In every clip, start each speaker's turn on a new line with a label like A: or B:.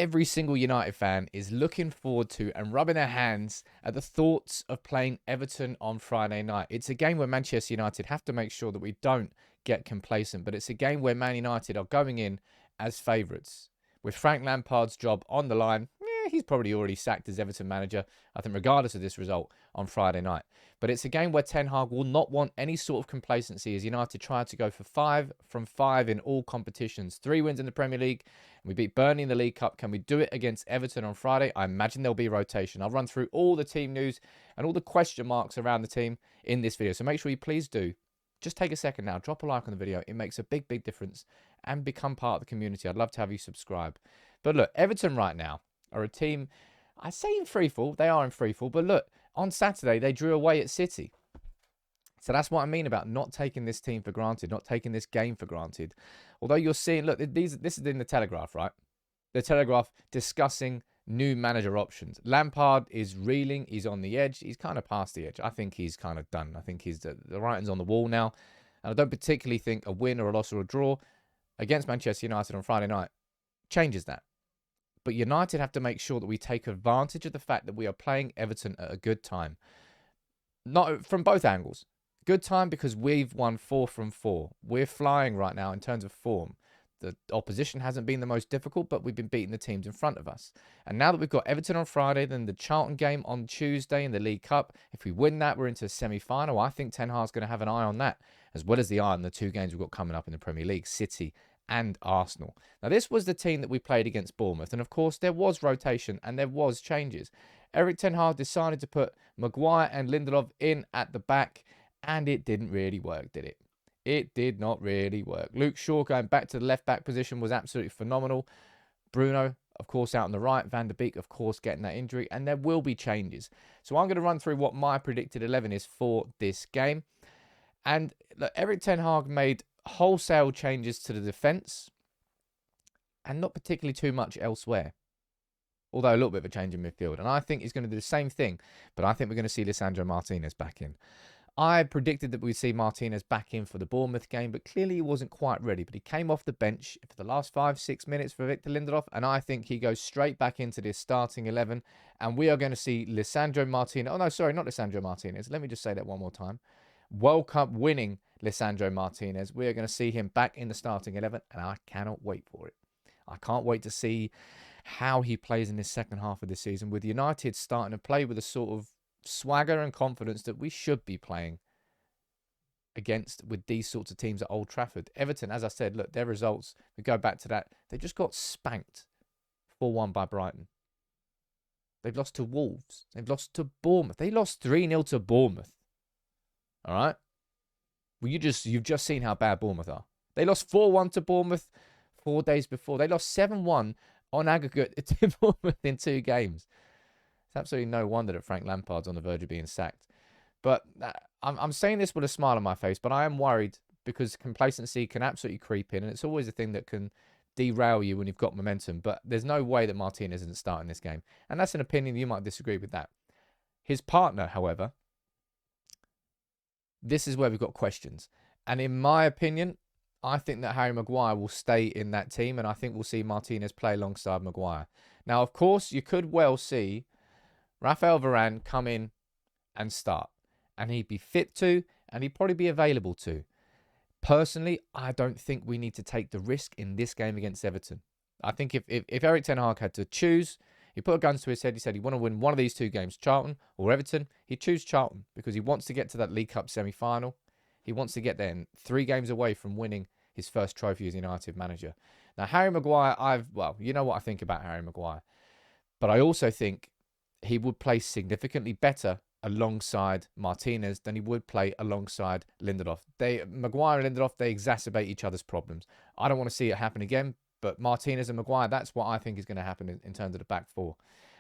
A: every single United fan is looking forward to and rubbing their hands at the thoughts of playing Everton on Friday night. It's a game where Manchester United have to make sure that we don't get complacent, but it's a game where Man United are going in as favourites. With Frank Lampard's job on the line, he's probably already sacked as Everton manager, I think, regardless of this result on Friday night. But it's a game where Ten Hag will not want any sort of complacency as United try to go for 5 from 5 in all competitions. 3 wins in the Premier League. We beat Burnley in the League Cup. Can we do it against Everton on Friday? I imagine there'll be rotation. I'll run through all the team news and all the question marks around the team in this video. So make sure you please do. Just take a second now. Drop a like on the video. It makes a big, big difference. And become part of the community. I'd love to have you subscribe. But look, Everton right now are a team, I say in freefall, they are in freefall, but look, on Saturday, they drew away at City. So that's what I mean about not taking this team for granted, not taking this game for granted. Although you're seeing, look, this is in the Telegraph, right? The Telegraph discussing new manager options. Lampard is reeling, he's on the edge, he's kind of past the edge. I think he's kind of done. I think the writing's on the wall now. And I don't particularly think a win or a loss or a draw against Manchester United on Friday night changes that. But United have to make sure that we take advantage of the fact that we are playing Everton at a good time. Not from both angles. Good time because we've won 4 from 4. We're flying right now in terms of form. The opposition hasn't been the most difficult, but we've been beating the teams in front of us. And now that we've got Everton on Friday, then the Charlton game on Tuesday in the League Cup, if we win that, we're into a semi-final. I think Ten Hag's going to have an eye on that, as well as the eye on the 2 games we've got coming up in the Premier League, City and Arsenal. Now, this was the team that we played against Bournemouth. And, of course, there was rotation and there was changes. Erik Ten Hag decided to put Maguire and Lindelof in at the back, and it didn't really work, did it? It did not really work. Luke Shaw going back to the left-back position was absolutely phenomenal. Bruno, of course, out on the right. Van der Beek, of course, getting that injury. And there will be changes. So I'm going to run through what my predicted 11 is for this game. And look, Erik Ten Hag made wholesale changes to the defence and not particularly too much elsewhere. Although a little bit of a change in midfield. And I think he's going to do the same thing. But I think we're going to see Lisandro Martinez back in. I predicted that we'd see Martinez back in for the Bournemouth game, but clearly he wasn't quite ready. But he came off the bench for the last 5-6 minutes for Victor Lindelof, and I think he goes straight back into this starting 11, and we are going to see Lisandro Martinez. Oh, no, sorry, not Lisandro Martinez. Let me just say that one more time. World Cup winning Lisandro Martinez. We are going to see him back in the starting 11, and I cannot wait for it. I can't wait to see how he plays in this second half of the season, with United starting to play with a sort of swagger and confidence that we should be playing against with these sorts of teams at Old Trafford. Everton, as I said, look, their results, we go back to that, they just got spanked 4-1 by Brighton. They've lost to Wolves. They've lost to Bournemouth. They lost 3-0 to Bournemouth. All right? Well, you've just seen how bad Bournemouth are. They lost 4-1 to Bournemouth 4 days before. They lost 7-1 on aggregate to Bournemouth in 2 games. It's absolutely no wonder that Frank Lampard's on the verge of being sacked. But I'm saying this with a smile on my face, but I am worried because complacency can absolutely creep in, and it's always a thing that can derail you when you've got momentum. But there's no way that Martinez isn't starting this game. And that's an opinion. You might disagree with that. His partner, however, this is where we've got questions. And in my opinion, I think that Harry Maguire will stay in that team, and I think we'll see Martinez play alongside Maguire. Now, of course, you could well see Rafael Varane come in and start. And he'd be fit to, and he'd probably be available to. Personally, I don't think we need to take the risk in this game against Everton. I think if Erik Ten Hag had to choose, he put a gun to his head, he said he want to win one of these 2 games, Charlton or Everton, he'd choose Charlton because he wants to get to that League Cup semi-final. He wants to get there, and 3 games away from winning his first trophy as United manager. Now, Harry Maguire, you know what I think about Harry Maguire. But I also think he would play significantly better alongside Martinez than he would play alongside Lindelof. Maguire and Lindelof, they exacerbate each other's problems. I don't want to see it happen again, but Martinez and Maguire, that's what I think is going to happen in terms of the back 4.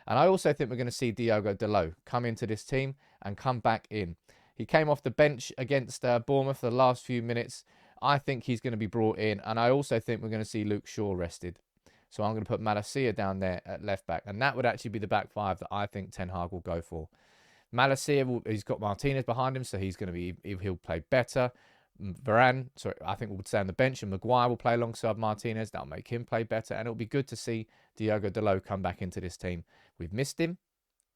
A: And I also think we're going to see Diogo Dalot come into this team and come back in. He came off the bench against Bournemouth the last few minutes. I think he's going to be brought in, and I also think we're going to see Luke Shaw rested. So I'm going to put Malacia down there at left back. And that would actually be the back 5 that I think Ten Hag will go for. Malacia, he's got Martinez behind him, so he'll play better. Varane, sorry, I think will stay on the bench, and Maguire will play alongside Martinez. That'll make him play better, and it'll be good to see Diogo Dalot come back into this team. We've missed him.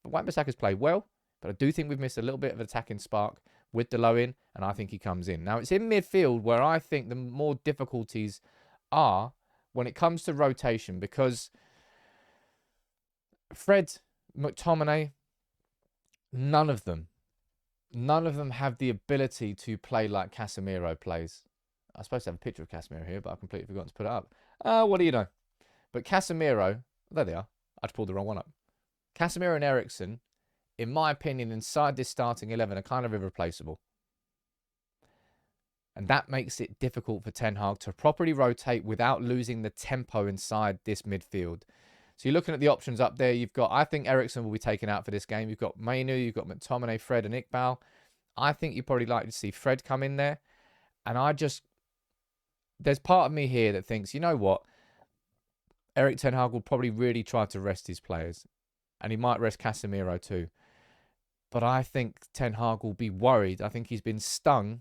A: But Wan-Bissaka's played well, but I do think we've missed a little bit of attacking spark with Dalot in, and I think he comes in. Now, it's in midfield where I think the more difficulties are when it comes to rotation, because Fred, McTominay, none of them have the ability to play like Casemiro plays. I was supposed to have a picture of Casemiro here, but I completely forgot to put it up. What do you know? But Casemiro, there they are. I just pulled the wrong one up. Casemiro and Eriksen, in my opinion, inside this starting 11 are kind of irreplaceable. And that makes it difficult for Ten Hag to properly rotate without losing the tempo inside this midfield. So you're looking at the options up there. You've got, I think Eriksen will be taken out for this game. You've got Mainu, you've got McTominay, Fred and Iqbal. I think you'd probably like to see Fred come in there. And there's part of me here that thinks, you know what? Erik Ten Hag will probably really try to rest his players. And he might rest Casemiro too. But I think Ten Hag will be worried. I think he's been stung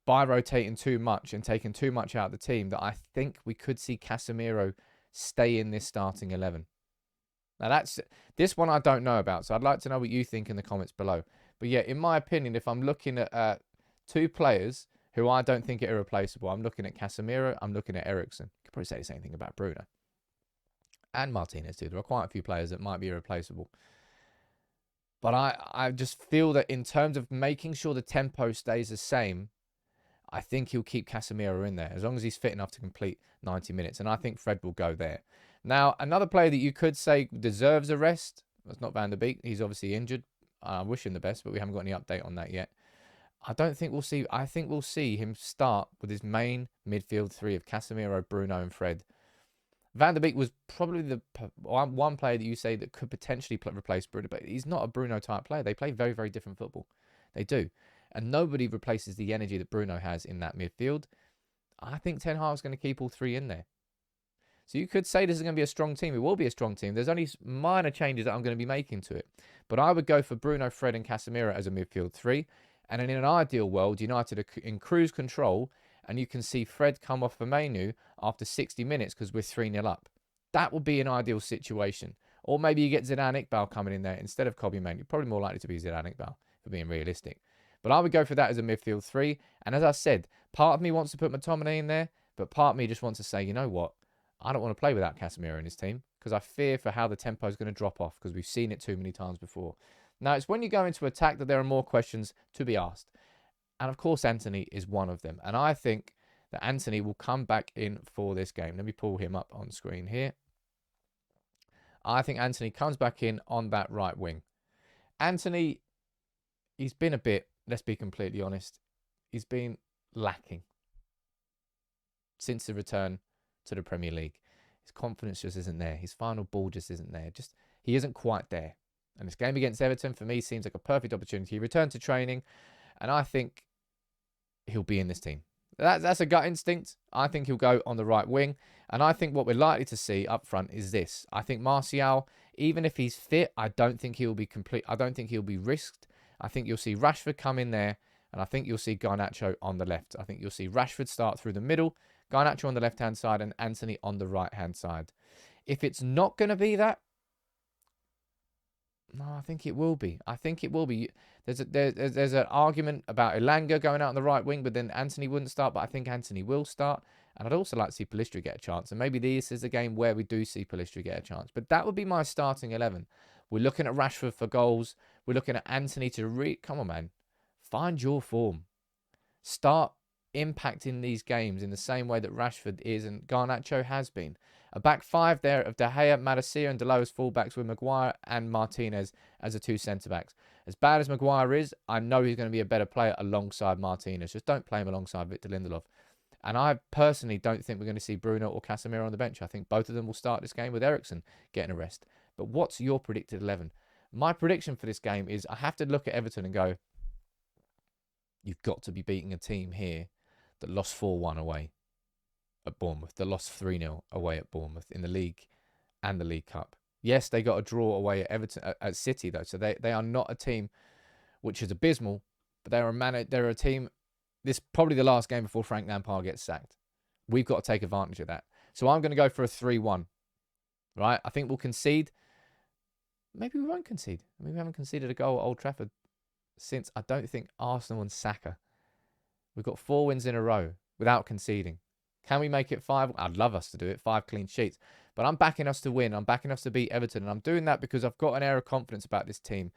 A: by rotating too much and taking too much out of the team, that I think we could see Casemiro stay in this starting 11. Now, this one I don't know about, so I'd like to know what you think in the comments below. But yeah, in my opinion, if I'm looking at two players who I don't think are irreplaceable, I'm looking at Casemiro, I'm looking at Eriksen. Could probably say the same thing about Bruno. And Martinez too. There are quite a few players that might be irreplaceable. But I just feel that in terms of making sure the tempo stays the same, I think he'll keep Casemiro in there as long as he's fit enough to complete 90 minutes. And I think Fred will go there. Now, another player that you could say deserves a rest, that's not Van der Beek. He's obviously injured. I wish him the best, but we haven't got any update on that yet. I think we'll see him start with his main midfield three of Casemiro, Bruno and Fred. Van der Beek was probably the one player that you say that could potentially replace Bruno, but he's not a Bruno-type player. They play very, very different football. They do. And nobody replaces the energy that Bruno has in that midfield. I think Ten Hag's going to keep all three in there. So you could say this is going to be a strong team. It will be a strong team. There's only minor changes that I'm going to be making to it. But I would go for Bruno, Fred and Casemiro as a midfield three. And in an ideal world, United are in cruise control, and you can see Fred come off for Mainu after 60 minutes because we're 3-0 up. That would be an ideal situation. Or maybe you get Zidane Iqbal coming in there instead of Kobbie Mainoo. Probably more likely to be Zidane Iqbal, for being realistic. But I would go for that as a midfield three. And as I said, part of me wants to put McTominay in there, but part of me just wants to say, you know what? I don't want to play without Casemiro in his team because I fear for how the tempo is going to drop off because we've seen it too many times before. Now, it's when you go into attack that there are more questions to be asked. And of course, Antony is one of them. And I think that Antony will come back in for this game. Let me pull him up on screen here. I think Antony comes back in on that right wing. Antony, he's been a bit, let's be completely honest, he's been lacking since the return to the Premier League. His confidence just isn't there. His final ball just isn't there. He isn't quite there. And this game against Everton, for me, seems like a perfect opportunity. He returned to training, and I think he'll be in this team. That's a gut instinct. I think he'll go on the right wing. And I think what we're likely to see up front is this. I think Martial, even if he's fit, I don't think he'll be complete. I don't think he'll be risked. I think you'll see Rashford come in there, and I think you'll see Garnacho on the left. I think you'll see Rashford start through the middle, Garnacho on the left-hand side, and Antony on the right-hand side. If it's not going to be that, no, I think it will be. I think it will be. There's an argument about Elanga going out on the right wing, but then Antony wouldn't start. But I think Antony will start. And I'd also like to see Pellistri get a chance. And maybe this is a game where we do see Pellistri get a chance. But that would be my starting 11. We're looking at Rashford for goals. We're looking at Antony to come on, man. Find your form. Start impacting these games in the same way that Rashford is and Garnacho has been. A back five there of De Gea, Madison and Dalot as fullbacks with Maguire and Martinez as the two centre-backs. As bad as Maguire is, I know he's going to be a better player alongside Martinez. Just don't play him alongside Victor Lindelof. And I personally don't think we're going to see Bruno or Casemiro on the bench. I think both of them will start this game with Eriksen getting a rest. But what's your predicted 11? My prediction for this game is I have to look at Everton and go, you've got to be beating a team here that lost 4-1 away at Bournemouth. They lost 3-0 away at Bournemouth in the league and the League Cup. Yes, they got a draw away at Everton at City though, so they are not a team which is abysmal, but they're a team this probably the last game before Frank Lampard gets sacked. We've got to take advantage of that. So I'm going to go for a 3-1. Right? I think we'll concede. Maybe we won't concede. Maybe we haven't conceded a goal at Old Trafford since, I don't think, Arsenal and Saka. We've got 4 wins in a row without conceding. Can we make it 5? I'd love us to do it. 5 clean sheets. But I'm backing us to win. I'm backing us to beat Everton. And I'm doing that because I've got an air of confidence about this team.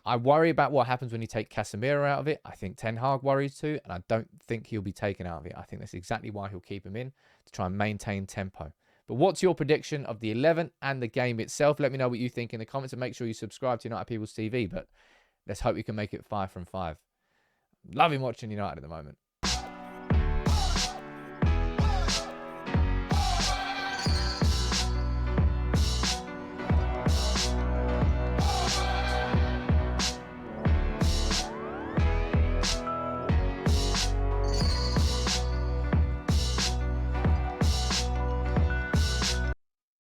A: I worry about what happens when you take Casemiro out of it. I think Ten Hag worries too. And I don't think he'll be taken out of it. I think that's exactly why he'll keep him in, to try and maintain tempo. But what's your prediction of the 11 and the game itself? Let me know what you think in the comments, and make sure you subscribe to United People's TV. But let's hope we can make it 5 from 5. Loving watching United at the moment.